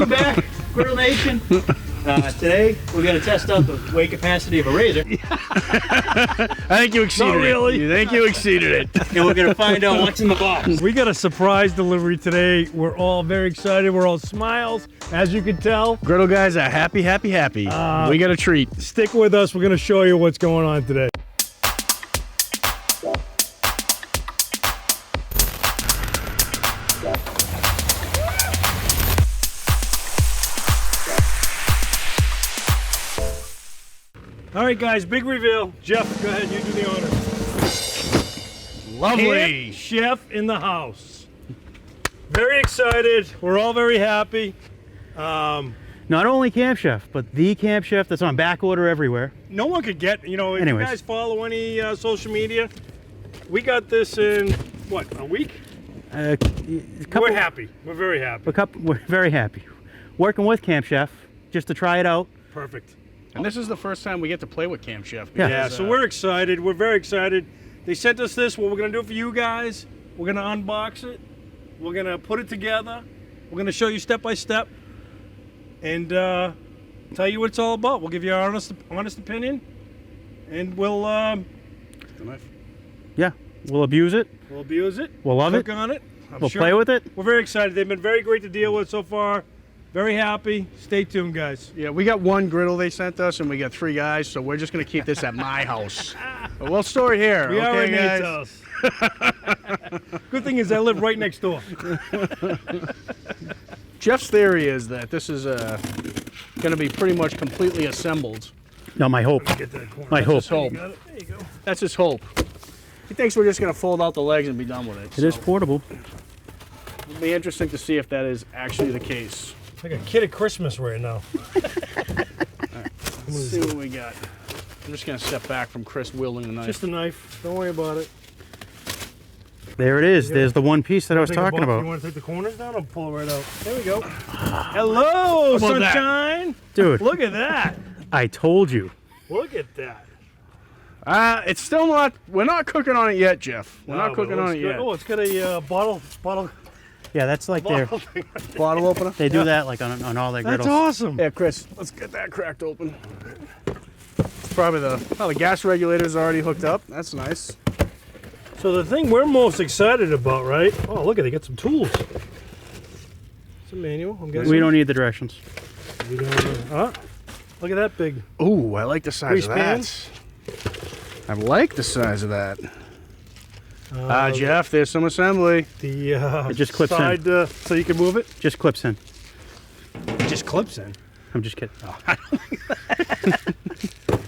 Welcome back, Griddle Nation. Today, we're going to test out the weight capacity of a razor. I think you exceeded really. it. I think you exceeded it. And we're going to find out what's in the box. We got a surprise delivery today. We're all very excited. We're all smiles, as you can tell. Griddle guys are happy. We got a treat. Stick with us. We're going to show you what's going on today. All right, guys, big reveal. Jeff, go ahead, you do the honors. Lovely. Camp Chef in the house. Very excited. We're all very happy. Not only Camp Chef, but the Camp Chef that's on back order everywhere. No one could get, you know, if Anyways. you guys follow any social media, we got this in, what, a week? We're happy. We're very happy. We're very happy. Working with Camp Chef just to try it out. Perfect. And this is the first time we get to play with Camp Chef. Yeah. Yeah, so we're excited. We're very excited. They sent us this. What we're going to do for you guys, we're going to unbox it. We're going to put it together. We're going to show you step by step and tell you what it's all about. We'll give you our honest opinion, and we'll Yeah, we'll abuse it. we'll abuse it. We'll love cook it. on it. We'll play with it. We're very excited. They've been very great to deal with so far. Very happy. Stay tuned, guys. Yeah, we got one griddle they sent us, and we got 3 guys, so we're just going to keep this at my house. But we'll store it here, We are okay, in guys? Nate's house. Good thing is I live right next door. Jeff's theory is that this is going to be pretty much completely assembled. No, my hope. Get that corner. My hope. His hope. Got it. There you go. That's his hope. He thinks we're just going to fold out the legs and be done with it. It is portable. It'll be interesting to see if that is actually the case. Like a kid at Christmas right now. Let's see what we got. I'm just going to step back from Chris wielding the knife. Just a knife. Don't worry about it. There it is. There's the one piece that I was talking You about. want to take the corners down? I'll pull it right out. There we go. Hello, about that? sunshine. Dude, Look at that. I told you. Look at that. It's still not, we're not cooking on it yet, Jeff. We're not cooking on it yet. Oh, it's got a bottle Yeah, that's like their. thing. Bottle opener? They do that like on all their That's griddles. awesome. Yeah, Chris, let's get that cracked open. Probably the gas regulator's already hooked up. That's nice. So the thing we're most excited about, right? Oh, look at they got some tools. It's a manual. I'm guessing. We don't need the directions. We don't. Look at that big. Ooh, I like the size Grease of that. pans? I like the size of that. Jeff, there's some assembly. The It just clips in. side, so you can move it. Just clips in. It just clips in. I'm just kidding.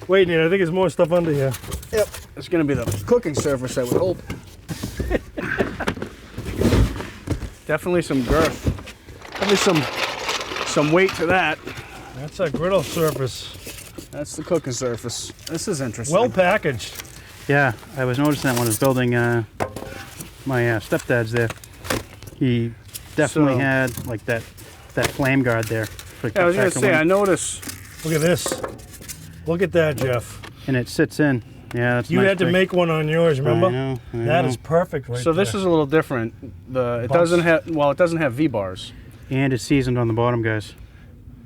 Wait, Nate, I think there's more stuff under here. Yep. It's going to be the cooking surface, I would hope. Definitely some girth. Definitely some weight to that. That's a griddle surface. That's the cooking surface. This is interesting. Well packaged. Yeah, I was noticing that when I was building my stepdad's there. He definitely So- had like that flame guard there. For Yeah, I was going to back say, I wind. noticed. Look at this. Look at that, Jeff. And it sits in. Yeah, that's You nice had to break. make one on yours, remember? I know. That is perfect right So this there. is a little different. It doesn't have V-bars. And it's seasoned on the bottom, guys.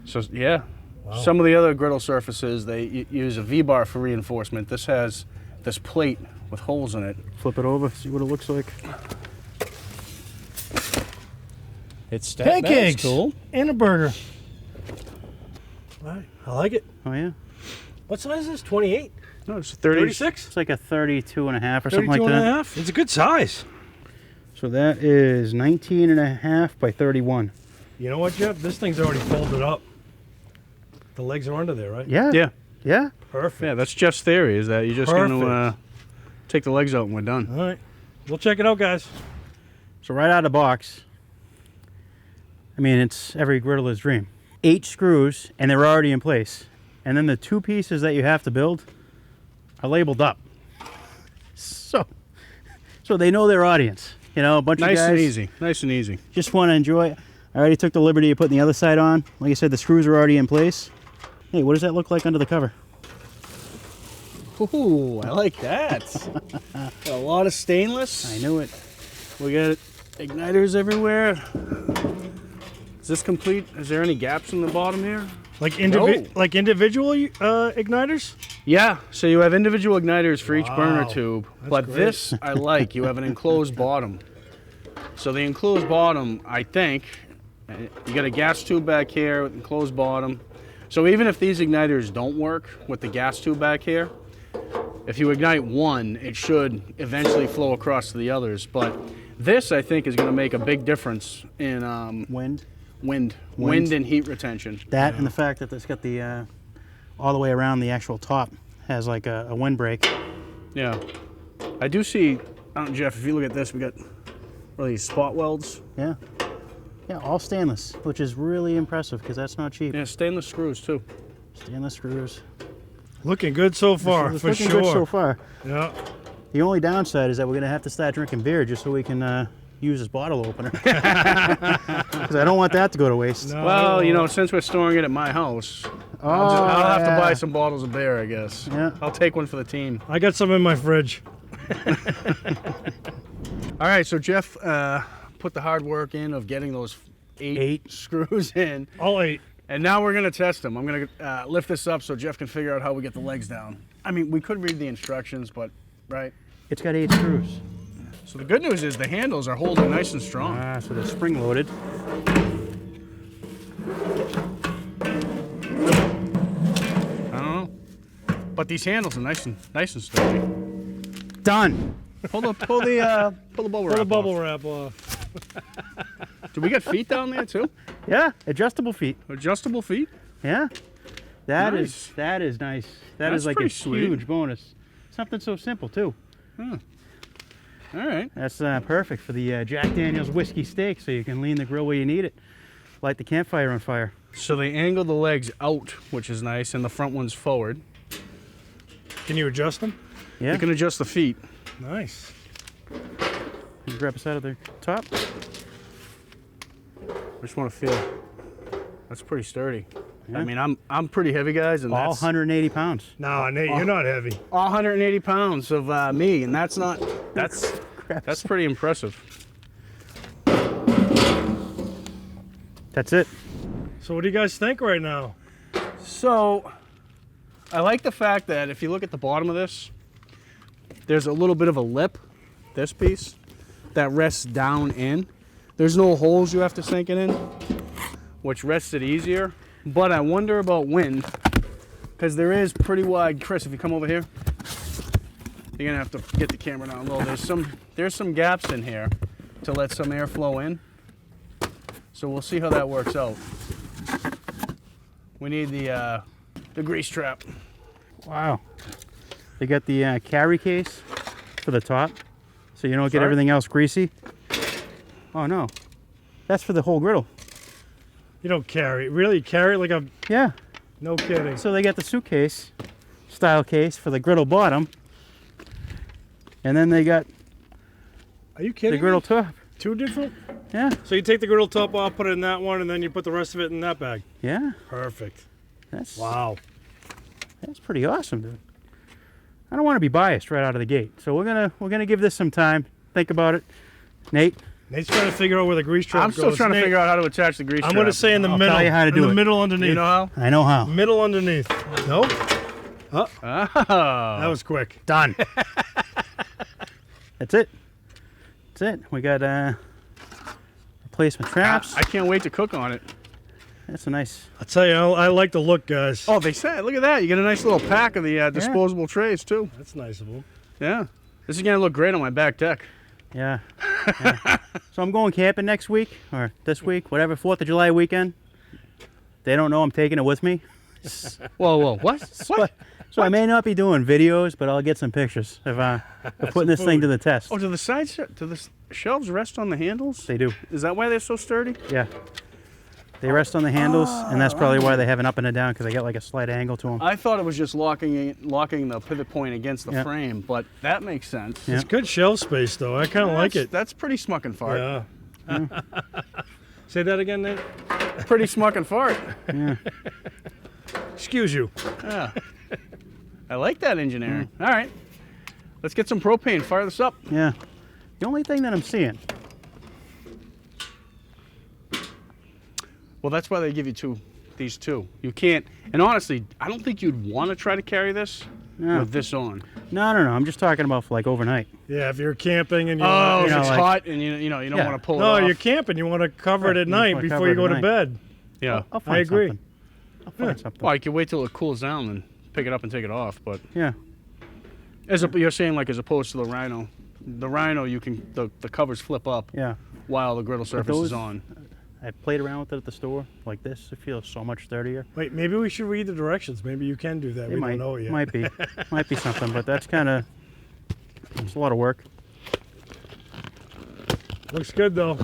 So yeah, Wow. some of the other griddle surfaces they use a V-bar for reinforcement. This has this plate with holes in it. Flip it over, see what it looks like. It's Pancakes. That's cool. And a burger. All right, I like it. Oh yeah. What size is this? 28? No, it's 30. 36? It's like a 32 and a half or something like 32 and a that. half? It's a good size. So that is 19 and a half by 31. You know what, Jeff? This thing's already folded up. The legs are under there, right? Yeah. Yeah, Yeah. Perfect. yeah. That's Jeff's theory. Is that you're just going to Perfect. take the legs out and we're done. All right. We'll check it out, guys. So right out of the box, I mean, it's every griddler's dream. 8 screws, and they're already in place. And then the 2 pieces that you have to build are labeled up. So they know their audience. You know, a bunch of Nice guys and easy. Nice and easy. just want to enjoy. I already took the liberty of putting the other side on. Like I said, the screws are already in place. Hey, what does that look like under the cover? Ooh, I like that. A lot of stainless. I knew it. We got igniters everywhere. Is this complete? Is there any gaps in the bottom here? Like No. like individual igniters? Yeah, so you have individual igniters for each burner Wow. tube, That's but great. this I like. You have an enclosed bottom. So the enclosed bottom, I think, you got a gas tube back here with enclosed bottom. So even if these igniters don't work with the gas tube back here, if you ignite one, it should eventually flow across to the others. But this, I think, is going to make a big difference in Wind. wind and heat retention. That and the fact that it's got the all the way around the actual top has like a windbreak. Yeah, I do see. Jeff, if you look at this, we got these spot welds. Yeah. Yeah, all stainless, which is really impressive because that's not cheap. Yeah, stainless screws too. Stainless screws. Looking good so far, It's for looking sure. good so far. Yeah. The only downside is that we're gonna have to start drinking beer just so we can use this bottle opener. Because I don't want that to go to waste. No, Well, you know, since we're storing it at my house, I'll have to buy some bottles of beer, I guess. Yeah. I'll take one for the team. I got some in my fridge. All right, so Jeff put the hard work in of getting those eight screws in, All 8. and now we're gonna test them. I'm gonna lift this up so Jeff can figure out how we get the legs down. I mean, we could read the instructions, but right. It's got 8 screws. So the good news is the handles are holding nice and strong. So they're spring loaded. I don't know, but these handles are nice and sturdy. Done. Pull the bubble wrap. Pull the bubble wrap off. Do we got feet down there too? Yeah, adjustable feet. Adjustable feet? Yeah. That Nice. is nice. That That's is like a pretty sweet. huge bonus. Something so simple too. All right. That's perfect for the Jack Daniel's whiskey steak, so you can lean the grill where you need it. Light the campfire on fire. So they angle the legs out, which is nice, and the front one's forward. Can you adjust them? Yeah. You can adjust the feet. Nice. You grab a side of the top. I just want to feel. That's pretty sturdy. Yeah. I mean, I'm pretty heavy, guys, and All that's 180 pounds. No, Nate, you're not heavy. all 180 pounds of me, and that's pretty impressive. That's it. So what do you guys think right now? So, I like the fact that if you look at the bottom of this, there's a little bit of a lip, this piece, that rests down in. There's no holes you have to sink it in, which rests it easier. But I wonder about wind, because there is pretty wide. Chris, if you come over here, you're gonna have to get the camera down low. There's some gaps in here to let some air flow in. So we'll see how that works out. We need the grease trap. Wow. They got the carry case for the top, so you don't get Sorry? everything else greasy. Oh no, that's for the whole griddle. You don't carry it. Really? You carry it like a... Yeah. No kidding. So they got the suitcase style case for the griddle bottom, and then they got Are you kidding the griddle me? top. 2 different? Yeah. So you take the griddle top off, put it in that one, and then you put the rest of it in that bag. Yeah. Perfect. That's Wow. That's pretty awesome, dude. I don't want to be biased right out of the gate, so we're gonna give this some time. Think about it, Nate. Nate's trying to figure out where the grease trap I'm goes. still trying to Nate, figure out how to attach the grease trap. I'm going to say in the I'll middle. tell you how to do in the it. middle underneath. You know how? I know how. Middle underneath. Nope. Oh. That was quick. Done. That's it. That's it. We got replacement traps. I can't wait to cook on it. That's a nice. I'll tell you, I like the look, guys. Oh, they said, look at that. You get a nice little pack of the disposable trays, too. That's nice of them. Yeah. This is going to look great on my back deck. Yeah. Yeah. So I'm going camping next week or this week, whatever, 4th of July weekend. They don't know I'm taking it with me. Whoa, what? What? So I may not be doing videos, but I'll get some pictures of putting this thing to the test. Oh, do the shelves rest on the handles? They do. Is that why they're so sturdy? Yeah. They rest on the handles, and that's probably why they have an up and a down, because they got like a slight angle to them. I thought it was just locking the pivot point against the Yeah. frame, but that makes sense. Yeah. It's good shelf space, though. I kind of like it. That's pretty smuck and fart. Yeah. Say that again, Nate. Pretty smuck and fart. Yeah. Excuse you. Yeah. I like that engineering. All right. Let's get some propane. Fire this up. Yeah. The only thing that I'm seeing, Well, that's why they give you these two. You can't, and honestly, I don't think you'd want to try to carry this with this on. No. I'm just talking about for like overnight. Yeah, if you're camping and Oh, you if it's like- hot and you don't want to pull it no, off. you're camping. You want to cover it at you just night wanna before cover you it go at to night. bed. Yeah. I'll find agree. something. I'll find something. Well, you can wait till it cools down and pick it up and take it off. But Yeah. you're saying like as opposed to the Rhino, you can the covers flip up Yeah. while the griddle surface is those- on. I played around with it at the store like this. It feels so much sturdier. Wait, maybe we should read the directions. Maybe you can do that. It We might, don't know yet. might be. Might be something, but that's kind of, it's a lot of work. Looks good though.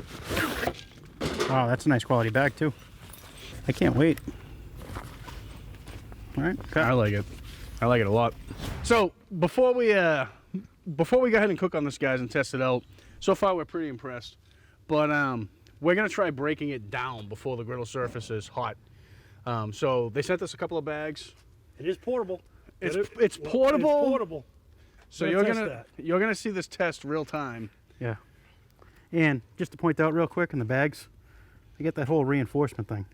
Wow, that's a nice quality bag too. I can't wait. All right, cut. I like it. I like it a lot. So before we go ahead and cook on this, guys, and test it out, so far we're pretty impressed. But we're gonna try breaking it down before the griddle surface is hot. So they sent us a couple of bags. It is portable. It's portable. It's portable. So We're you're gonna gonna test that. you're gonna see this test real time. Yeah. And just to point out real quick in the bags, you get that whole reinforcement thing.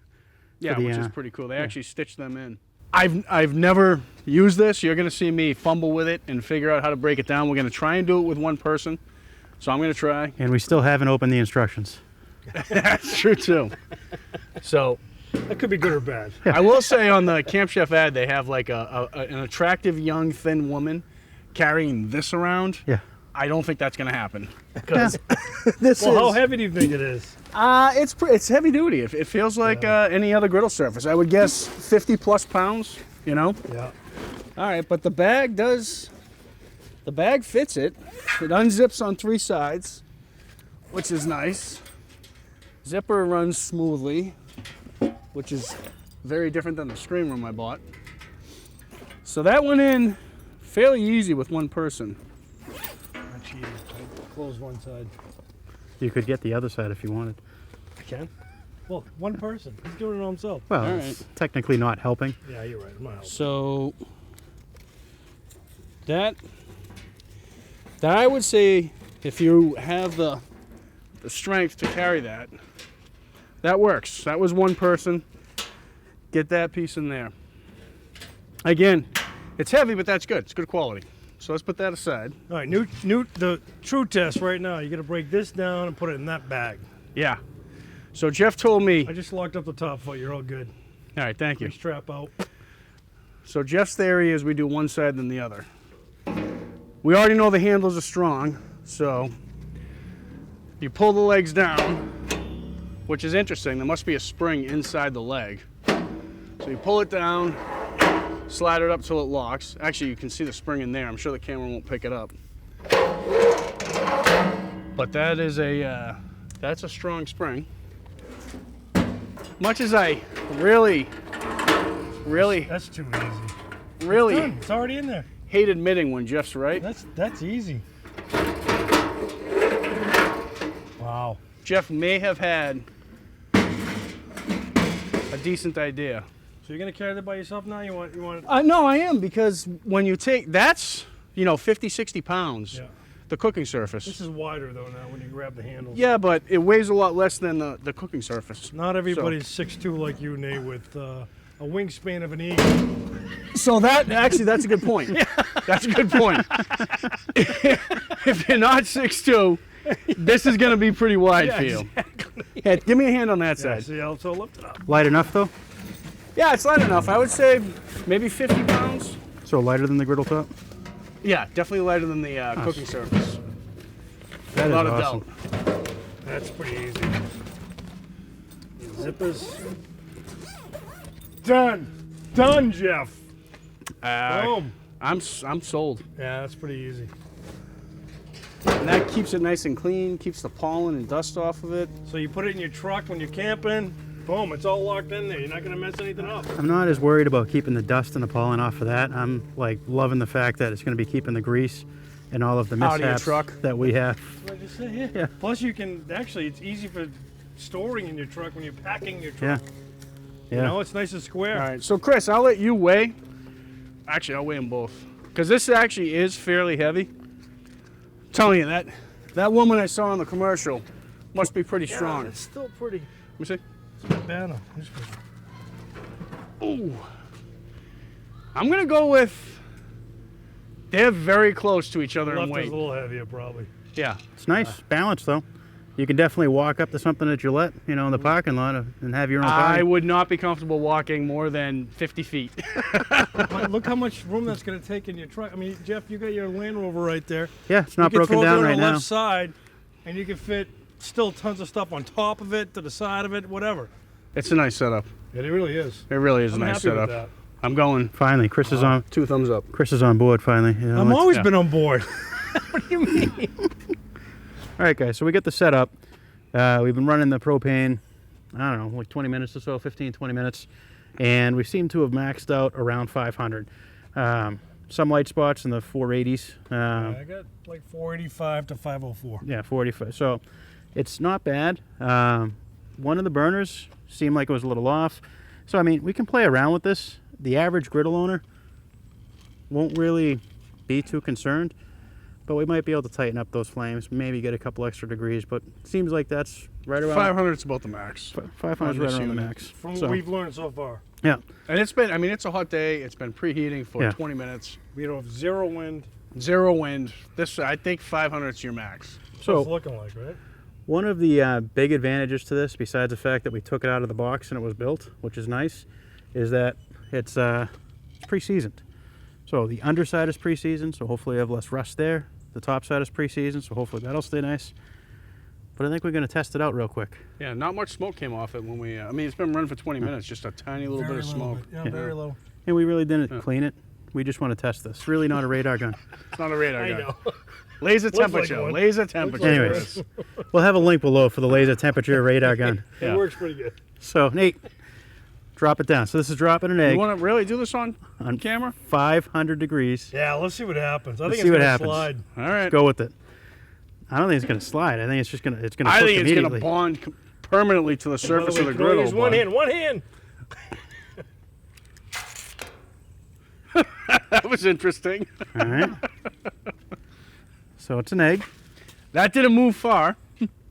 Yeah, the, which is uh, pretty cool. They actually stitched them in. I've never used this. You're gonna see me fumble with it and figure out how to break it down. We're gonna try and do it with one person. So I'm gonna try. And we still haven't opened the instructions. That's true too. So That could be good or bad. I will say on the Camp Chef ad, they have like an attractive young thin woman carrying this around. Yeah. I don't think that's gonna happen because Well, how heavy do you think it is? it's heavy duty. It feels like any other griddle surface. I would guess 50 plus pounds. You know. Yeah. All right, but the bag fits it. It unzips on 3 sides, which is nice. Zipper runs smoothly, which is very different than the screen room I bought. So that went in fairly easy with one person. I cheated. I closed one side. You could get the other side if you wanted. I can. Well, one person. He's doing it on himself. Well, All it's technically not helping. Yeah, you're right. I'm not helping. So that I would say, if you have the strength to carry that works. That was one person. Get that piece in there. Again, it's heavy, but that's good. It's good quality. So let's put that aside. All right, the true test right now. You got to break this down and put it in that bag. Yeah. So Jeff told me. I just locked up the top foot. You're all good. All right, thank you. Strap out. So Jeff's theory is we do one side then the other. We already know the handles are strong, so you pull the legs down, which is interesting. There must be a spring inside the leg. So you pull it down, slide it up till it locks. Actually, you can see the spring in there. I'm sure the camera won't pick it up. But that is that's a strong spring. Much as I really That's too easy. really Done. It's already in there. hate admitting when Jeff's right. That's easy. Wow. Jeff may have had a decent idea. So you're gonna carry that by yourself now? You want? No, I am, because when you take, that's, 50, 60 pounds, Yeah. the cooking surface. This is wider though now when you grab the handles. Yeah, but it weighs a lot less than the cooking surface. Not everybody's 6'2" like you, Nate, with a wingspan of an eagle. So that's a good point. That's a good point. If you're not 6'2", this is going to be pretty wide for you. Hey, give me a hand on that Yeah, side. see, so lift it up. Light enough though? Yeah, it's light enough. I would say maybe 50 pounds. So lighter than the griddle top? Yeah, definitely lighter than the cooking surface. That is Without a awesome. doubt. That's pretty easy. Zippers. Done, Jeff. Boom. I'm sold. Yeah, that's pretty easy. And that keeps it nice and clean, keeps the pollen and dust off of it. So you put it in your truck when you're camping. Boom, it's all locked in there. You're not gonna mess anything up. I'm not as worried about keeping the dust and the pollen off of that. I'm like loving the fact that it's going to be keeping the grease and all of the Out of your mishaps truck. that we have. Like I said, yeah. Yeah. Plus you can, actually it's easy for storing in your truck when you're packing your Yeah. truck. Yeah. You know, it's nice and square. All right, so Chris, I'll let you weigh. Actually, I'll weigh them both. Because this actually is fairly heavy. I'm telling you, that woman I saw on the commercial must be pretty strong. It's still pretty. Let me see. Banner. Ooh. I'm gonna go with. They're very close to each other in Left weight. is a little heavier, probably. Yeah. It's nice balance though. You can definitely walk up to something at Gillette, you know, in the parking lot and have your own party. I would not be comfortable walking more than 50 feet. But look how much room that's going to take in your truck. I mean, Jeff, you got your Land Rover right there. Yeah, it's not you can broken throw down it on right the now. left side, and you can fit still tons of stuff on top of it, to the side of it, whatever. It's a nice setup. Yeah, it really is. It really is I'm a nice happy with setup. that. I'm going Finally, Chris is on. 2 thumbs up. Chris is on board finally. You know, I've it's- always yeah. been on board. What do you mean? All right, guys, so we got the setup. We've been running the propane, I don't know, like 20 minutes or so, 15, 20 minutes. And we seem to have maxed out around 500. Some light spots in the 480s. I got like 485 to 504. Yeah, 485. So it's not bad. One of the burners seemed like it was a little off. So, I mean, we can play around with this. The average griddle owner won't really be too concerned. But we might be able to tighten up those flames, maybe get a couple extra degrees, but it seems like that's right around 500 is about the max. 500 is right this around the unit. max. From So, what we've learned so far. yeah, And it's been, I mean, it's a hot day. It's been preheating for Yeah. 20 minutes. We have zero wind. 0 wind. This, I think 500 is your max. So it's so looking like, right? one of the big advantages to this, besides the fact that we took it out of the box and it was built, which is nice, is that it's pre-seasoned. So the underside is pre-seasoned, so hopefully you have less rust there. The top side is pre-seasoned, so hopefully that'll stay nice. But I think we're going to test it out real quick. Yeah, not much smoke came off it when we, I mean, it's been running for 20 minutes, just a tiny little bit of smoke. Yeah, very low. And we really didn't clean it. We just want to test this. Really not a radar gun. It's not a radar I gun. know. Laser Looks like temperature, one. laser temperature. like Anyways, we'll have a link below for the laser temperature radar gun. Yeah. It works pretty good. So, Nate, drop it down. So this is dropping an You egg want to really do this on on camera? 500 degrees. Yeah, let's see what happens. I Let's think see it's what gonna happens. slide. All right. Go with it. I don't think it's going to slide. I think it's just going to I cook think it's going immediately. to bond permanently to the surface of the By way, griddle. use one but- hand. One hand. That was interesting. All right. So it's an egg. That didn't move far.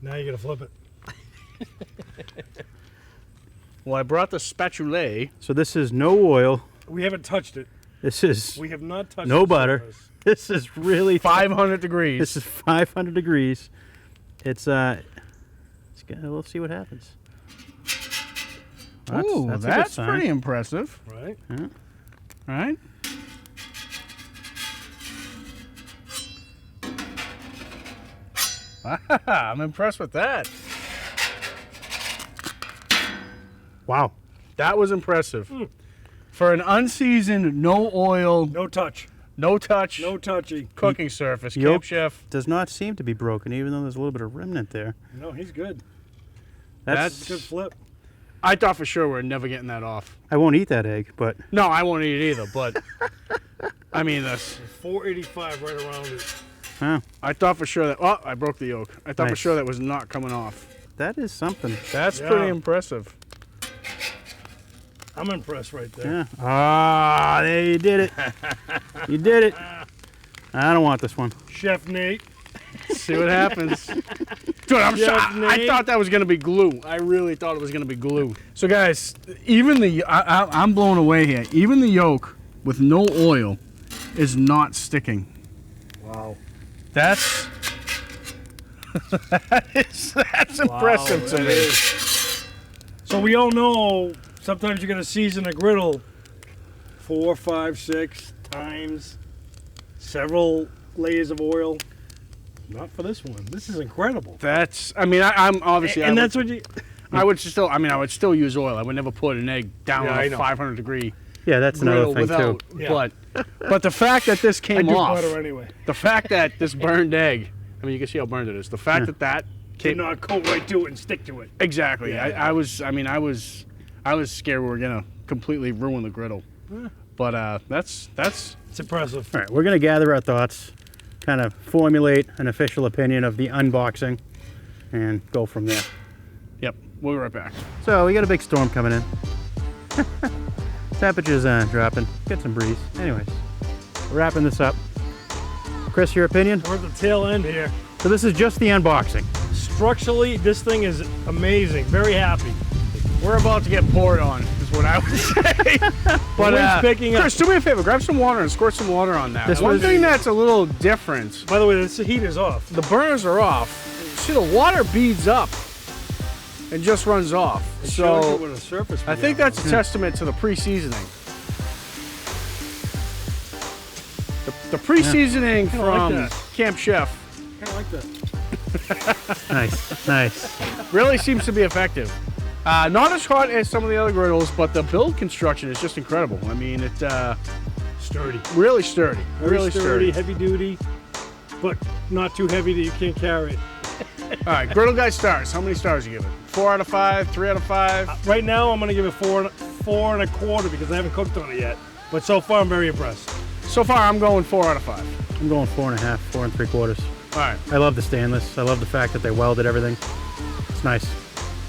Now you gotta flip it. Well, I brought the spatula. So this is no oil. We haven't touched it. This is We have not touched no the butter. surface. This is really 500 degrees. This is 500 degrees. It's we'll see what happens. Well, Ooh, a good that's sign. pretty impressive. Right? All right. I'm impressed with that. Wow. That was impressive. For an unseasoned, no oil, No touch. no touch, No touchy. cooking surface, Yolk Camp Chef. does not seem to be broken, even though there's a little bit of remnant there. No, he's good. That's Good flip. I thought for sure we're never getting that off. I won't eat that egg, but No, I won't eat it either, but I mean, this. 485 right around it. I thought for sure that, oh, I broke the yolk. I thought for Nice. sure that was not coming off. that is something. That's Yeah. pretty impressive. I'm impressed right there. Yeah. Ah, there you did it. You did it. I don't want this one. Chef Nate. See what happens. Dude, I'm Jeff sorry. I Nate. thought that was gonna be glue. I really thought it was gonna be glue. So guys, even the I'm blown away here. Even the yolk with no oil is not sticking. Wow. That's that's impressive to that me. So we all know sometimes you're gonna season a griddle 4, 5, 6 times, several layers of oil. Not for this one. This is incredible. That's. I mean, I'm obviously. And I that's would, what you. I would still. I mean, I would still use oil. I would never put an egg down Yeah, on I a know. 500 degree Yeah, that's another griddle thing without. too. Yeah. But the fact that this I came do off. butter anyway. The fact that this burned egg, I mean, you can see how burned it is. The fact that that Did came not coat right to it and stick to it. exactly. Yeah. I was scared we were gonna completely ruin the griddle. But that's It's impressive. All right, we're going to gather our thoughts, kind of formulate an official opinion of the unboxing, and go from there. yep. We'll be right back. So we got a big storm coming in. Temperatures dropping. Get some breeze. Anyways, wrapping this up. Chris, your opinion? We're at the tail end here. So this is just the unboxing. Structurally, this thing is amazing. Very happy. We're about to get poured on, is what I would say. But wind's picking up. Chris, do me a favor, grab some water and squirt some water on that. This One was- thing that's a little different, By the way, the heat is off. the burners are off. See, the water beads up and just runs off. It shows you So what a surface I we think have. that's a testament to the pre-seasoning. The pre-seasoning Kinda like from that. Camp Chef Kind of like that. Nice, nice. really seems to be effective. Not as hot as some of the other griddles, but the build construction is just incredible. I mean, it's Sturdy. really sturdy. Very Really sturdy, heavy duty, but not too heavy that you can't carry it. All right, Griddle Guy stars. How many stars you give it? 4 out of 5, 3 out of 5? Right now, I'm gonna give it 4.25 because I haven't cooked on it yet. But so far, I'm very impressed. So far, I'm going 4 out of 5. I'm going 4.5, 4 3/4. All right. I love the stainless. I love the fact that they welded everything. It's nice.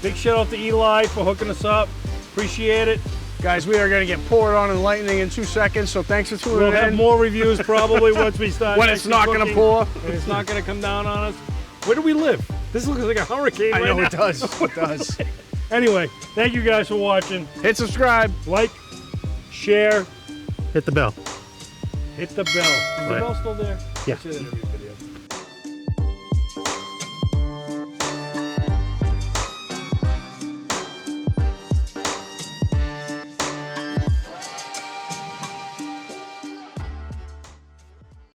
Big shout out to Eli for hooking us up. Appreciate it. Guys, we are going to get poured on and lightning in 2 seconds, so thanks for tuning We'll in. have more reviews probably once we start. When it's actually not gonna cooking, pour. and it's not gonna come down on us. Where do we live? This looks like a hurricane I right know now. it does. It does. Anyway, thank you guys for watching. Hit subscribe. Like, share, Hit the bell. hit the bell. Is the Right. bell still there? Yeah. I say that every day.